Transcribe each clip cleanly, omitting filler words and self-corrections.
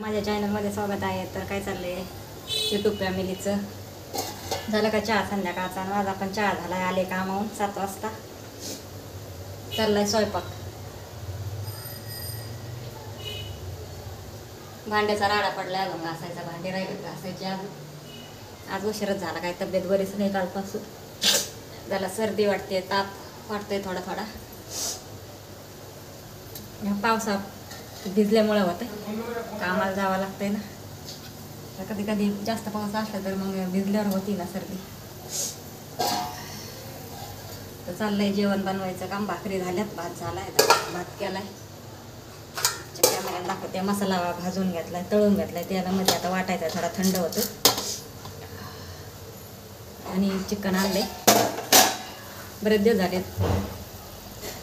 माझ्या चॅनलमध्ये स्वागत आहे. तर काय चाललंय यूट्यूब फॅमिलीचं. झालं का चहा संध्याकाळचा? आज आपण चहा झाला, आले कामावून 7 वाजता. चाललाय स्वयंपाक. भांड्याचा राडा पडलाय, अजून घासायचा. भांडे राहिले घासायचे अजून. आज उशीरच झाला, काय तब्येत बरीच नाही कालपासून. झाला सर्दी वाटते, ताप वाटतोय थोडा थोडा. पावसात भिजल्यामुळे होतंय, कामाला जावं लागतंय ना. तर कधी कधी जास्त पाऊस असला तर मग भिजल्यावर होती ना सर्दी. तर चाललंय जेवण बनवायचं काम. भाकरी झाल्यात, भात झालाय, भात केलाय. कॅमेऱ्याला दाखवते. मसाला भाजून घेतलाय, तळून घेतलाय तेलामध्ये. आता वाटायचा, थोडा थंड होतो. आणि चिकन आणलंय. बरेच दिवस झाले,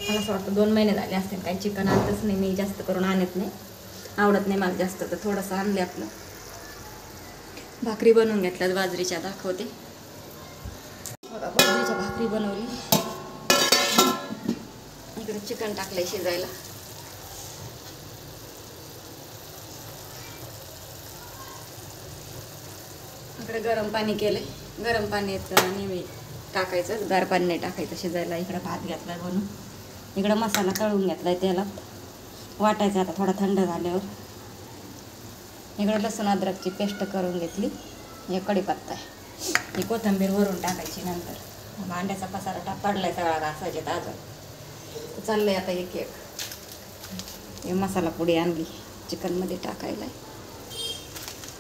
मला असं वाटतं 2 महिने झाले असतील काही चिकन आणतच नाही मी. जास्त करून आणत नाही, आवडत नाही मला जास्त. तर थोडंसं आणले आपलं. भाकरी बनवून घेतल्यात बाजरीच्या, दाखवते बघा. बाजरीच्या भाकरी बनवली. इकडे चिकन टाकलंय शिजायला. इकडे गरम पाणी केलंय. गरम पाण्यात नेहमी टाकायचं, गार पाणी नाही टाकायचं शिजायला. इकडे भात घेतलाय बनवून. इकडं मसाला तळून घेतलाय तेलात, वाटायचा आता थोडा थंड झाल्यावर. इकडे लसूण अद्रकची पेस्ट करून घेतली. हे कढीपत्ता आहे, ही कोथिंबीर वरून टाकायची नंतर. भांड्याचा पसारा पडलाय सगळा घासायचे अजून. चाललंय आता एक एक. हे मसाला पुडी आणली चिकनमध्ये टाकायला.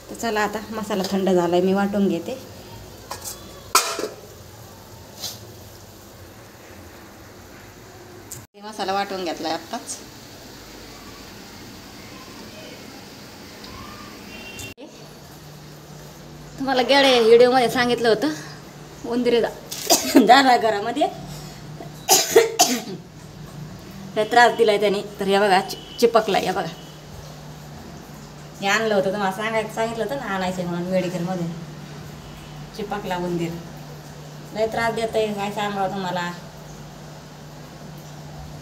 तर चला आता मसाला थंड झालाय, मी वाटून घेते. मसाला वाटून घेतलाय आत्ताच. तुम्हाला गेल्या व्हिडिओमध्ये सांगितलं होतं उंदीर झाला घरामध्ये, त्रास दिलाय त्याने. तर हे बघा चिपकलाय. हे बघा, हे आणलं होतं तुम्हाला सांगितलं होतं ना आणायचं म्हणून मेडिकलमध्ये. चिपकला उंदीर, लय त्रास देत आहे. काय सांगावं तुम्हाला.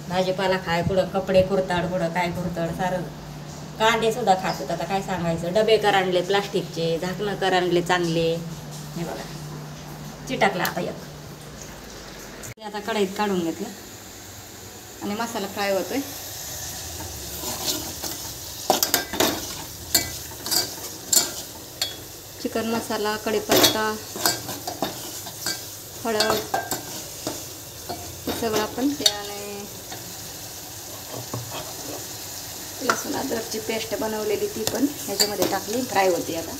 भाजीपाला खाय कुठं, कपडे कुरताड कुठं, काय कुरताड सारं. कांदे सुद्धा खात होत. आता काय सांगायचं. डबे आणले प्लास्टिकचे, झाकणं आणले चांगले. हे बघा चिटकला आता एक. ते आता कढईत काढून घेतलं आणि मसाला फ्राय होतोय. चिकन मसाला, कढीपत्ता, हळद हे सगळं आपण त्याने लसूण अद्रकची पेस्ट बनवलेली ती पण ह्याच्यामध्ये टाकली. फ्राय होती आता.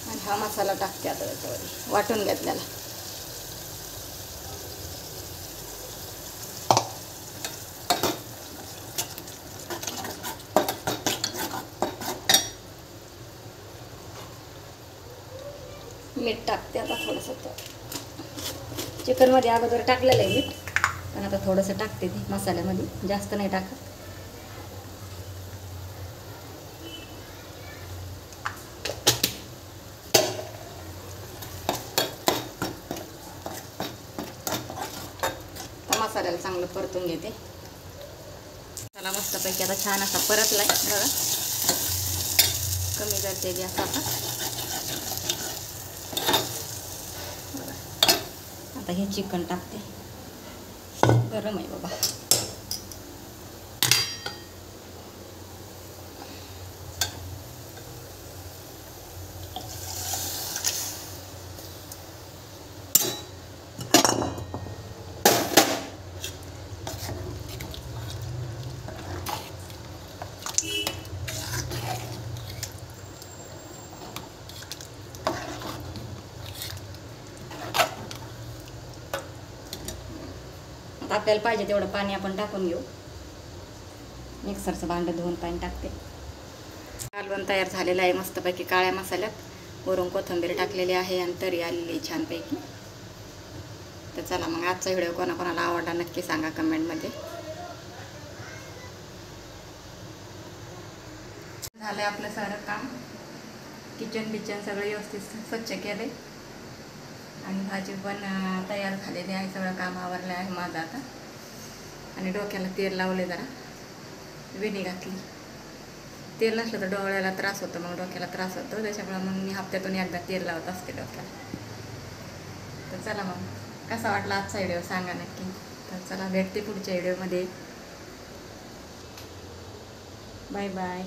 आणि हा मसाला टाकते आता त्याच्यावर वाटून घेतलेला. मीठ टाकते आता थोडंसं. चिकनमध्ये अगोदर टाकलेलं आहे मीठ, पण आता थोडंसं टाकते ते मसाल्यामध्ये, जास्त नाही टाकत. मसाल्याला चांगलं परतून घेते. त्याला मस्तपैकी आता छान असा परतलाय बघा. कमी करते गॅस आता. आता हे चिकन टाकते. गरम आहे बाबा. आपल्याला पाहिजे तेवढं पाणी आपण टाकून घेऊ. मिक्सरचं भांडं धुवून पाणी टाकते. कालवण तयार झालेलं आहे मस्तपैकी काळ्या मसाल्यात. वरून कोथिंबीर टाकलेली आहे आणि तरी आलेली छानपैकी. तर चला मग आजचा व्हिडिओ कोणाकोणाला आवडला नक्की सांगा कमेंटमध्ये. झालं आपलं सारं काम. किचन सगळं व्यवस्थित स्वच्छ केले. आणि भाजी पण तयार झालेली आहे. सगळं काम आवरलं आहे माझं आता. आणि डोक्याला तेल लावले, जरा वेणी घातली. तेल नसलं तर डोळ्याला त्रास होतो, मग डोक्याला त्रास होतो, त्याच्यामुळे मग मी हप्त्यातून एकदा तेल लावत असते डोक्याला. तर चला मग, कसा वाटला आजचा व्हिडिओ सांगा नक्की. तर चला, भेटते पुढच्या व्हिडिओमध्ये. Bye bye.